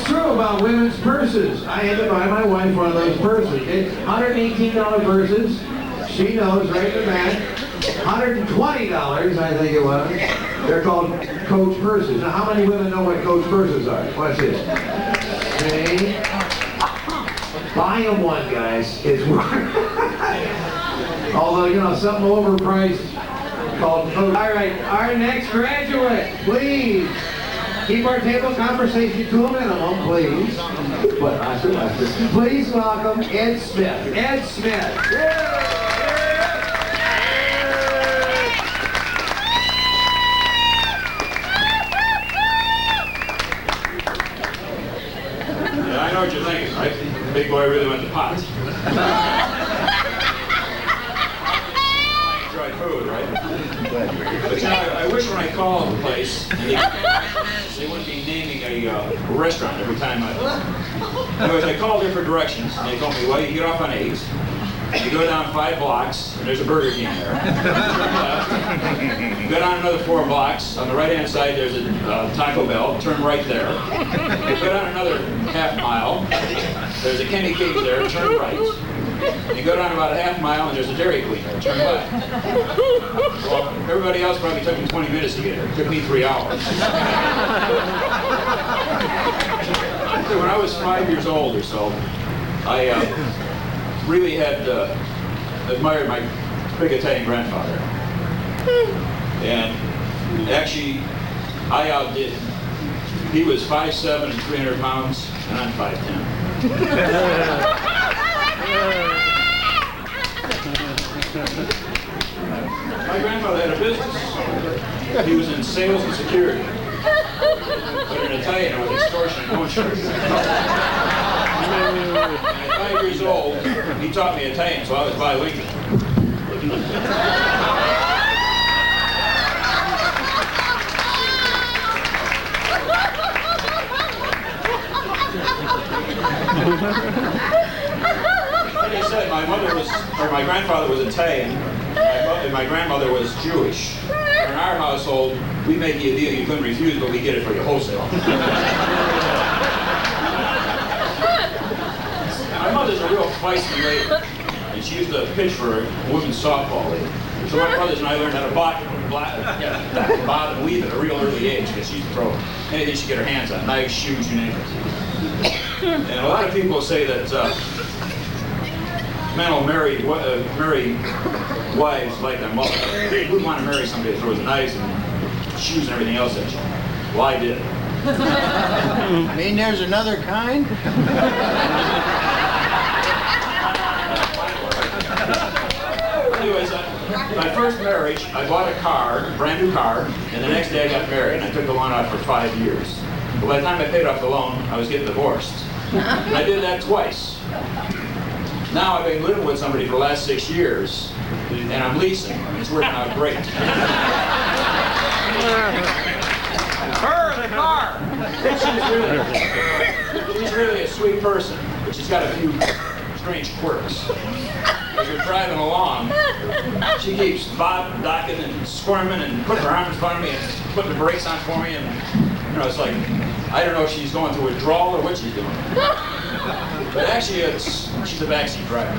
That's true about women's purses. I had to buy my wife one of those purses. It's $118 purses. She knows right in the back. $120, I think it was. They're called Coach purses. Now, how many women know what Coach purses are? Watch this. See? Buy them one, guys. It's worth. Although, you know, something overpriced called Coach. All right, our next graduate, please. Keep our table conversation to a minimum, please. But please welcome Ed Smith. Ed Smith. I know what you're thinking, right? Big boy really went to pot. I enjoy food, right? But you know, I wish when I call the place, they wouldn't be naming a restaurant every time Anyways, I called different directions, and they told me, well, you get off on 8, you go down 5 blocks, and there's a Burger King there. You go down another 4 blocks, on the right-hand side there's a Taco Bell, turn right there. You go down another half mile, there's a Kenny K's there, turn right. You go down about a half mile and there's a Dairy Queen there, turn left. Well, everybody else probably took them 20 minutes to get there. It took me 3 hours. When I was 5 years old or so, I really had admired my big Italian grandfather. And actually, I outdid him. He was 5'7" and 300 pounds, and I'm 5'10". My grandfather had a business. He was in sales and security. But in Italian, it was extortion and insurance. At 5 years old, he taught me Italian, so I was bilingual. Like I said, my grandfather was Italian, and my grandmother was Jewish. In our household, we made you a deal you couldn't refuse, but we get it for you wholesale. My mother's a real feisty lady, and she used to pitch for a women's softball league. So my brothers and I learned how to bob and weave at a real early age, because she used to throw anything she could get her hands on, knives, shoes, you name it. And a lot of people say that men will marry wives like their mother. They wouldn't want to marry somebody that throws knives and shoes and everything else at you. Well, I did. I mean, there's another kind? Anyways, my first marriage, I bought a car, a brand new car, and the next day I got married, and I took the loan out for 5 years. But by the time I paid off the loan, I was getting divorced. And I did that twice. Now I've been living with somebody for the last 6 years, and I'm leasing, and it's working out great. Her, the car! She's really a sweet person, but she's got a few strange quirks. As we're driving along, she keeps bobbing, docking, and squirming, and putting her arms in front of me, and putting the brakes on for me, and you know, it's like, I don't know if she's going through withdrawal or what she's doing. But actually, she's a backseat driver.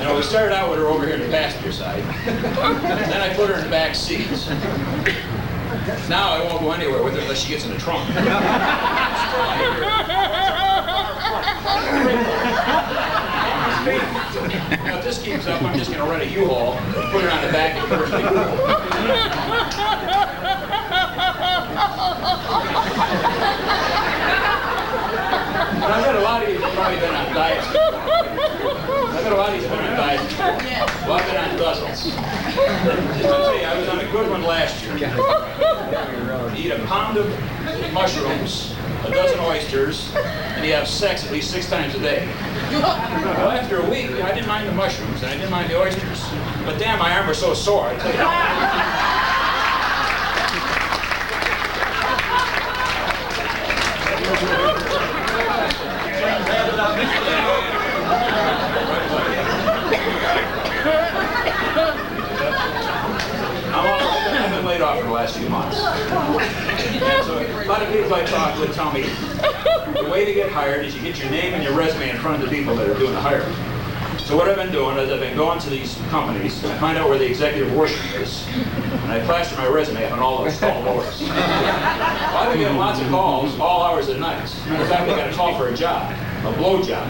And we started out with her over here in the passenger side. Then I put her in the back seat. Now I won't go anywhere with her unless she gets in the trunk. Now, if this keeps up, I'm just going to rent a U-Haul, put her on the back and put her in the U-Haul. And I bet a lot of you have probably been on diets. Well, I've been on dozens. Just to tell you, I was on a good one last year. You eat a pound of mushrooms, a dozen oysters, and you have sex at least 6 times a day. Well, after a week, I didn't mind the mushrooms, and I didn't mind the oysters. But damn, my arm was so sore, I tell you. I've been laid off for the last few months. And so a lot of people I talk with tell me, the way to get hired is you get your name and your resume in front of the people that are doing the hiring. So what I've been doing is I've been going to these companies and I find out where the executive washroom is, and I plaster my resume on all those stall doors. Well, I've been getting lots of calls all hours of night. Matter of fact, I got a call for a job, a blow job.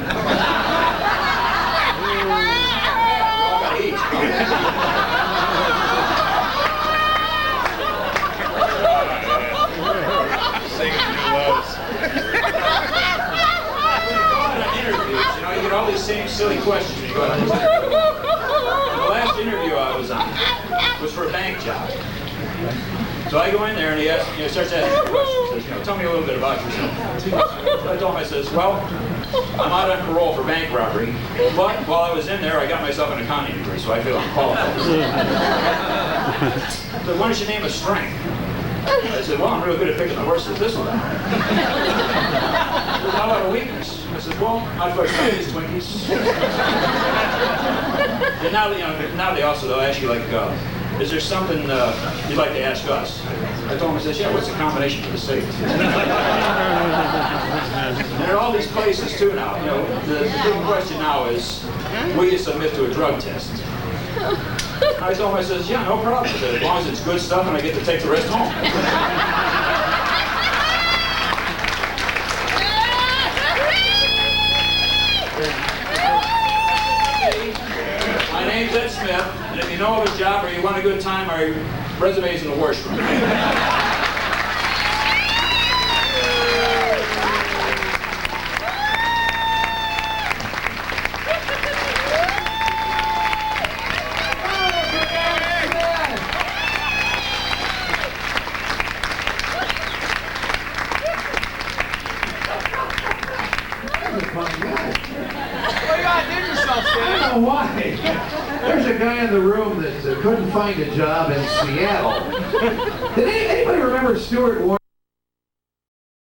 We all got to eat. Interviews, you know, you get all these same silly questions when you go on these interviews. The last interview I was on was for a bank job. So I go in there and he asks, starts asking questions. Says, tell me a little bit about yourself. So I told him, I says, well, I'm out on parole for bank robbery, but while I was in there, I got myself an accounting degree, so I feel I'm qualified. So why don't you name a strength? I said, well, I'm real good at picking the horses. This one. How about a weakness? I said, well, I first try these Twinkies. And now they also they'll ask you like, is there something you'd like to ask us? I told him, I said, yeah, what's the combination for the safe? And there are all these places too now. The big question now is, will you submit to a drug test? I told him, I says, yeah, no problem. I said, as long as it's good stuff and I get to take the rest home. My name's Ed Smith, and if you know of a job or you want a good time, our resume's in the washroom. I don't know why. There's a guy in the room that couldn't find a job in Seattle. Did anybody remember Stuart Warren?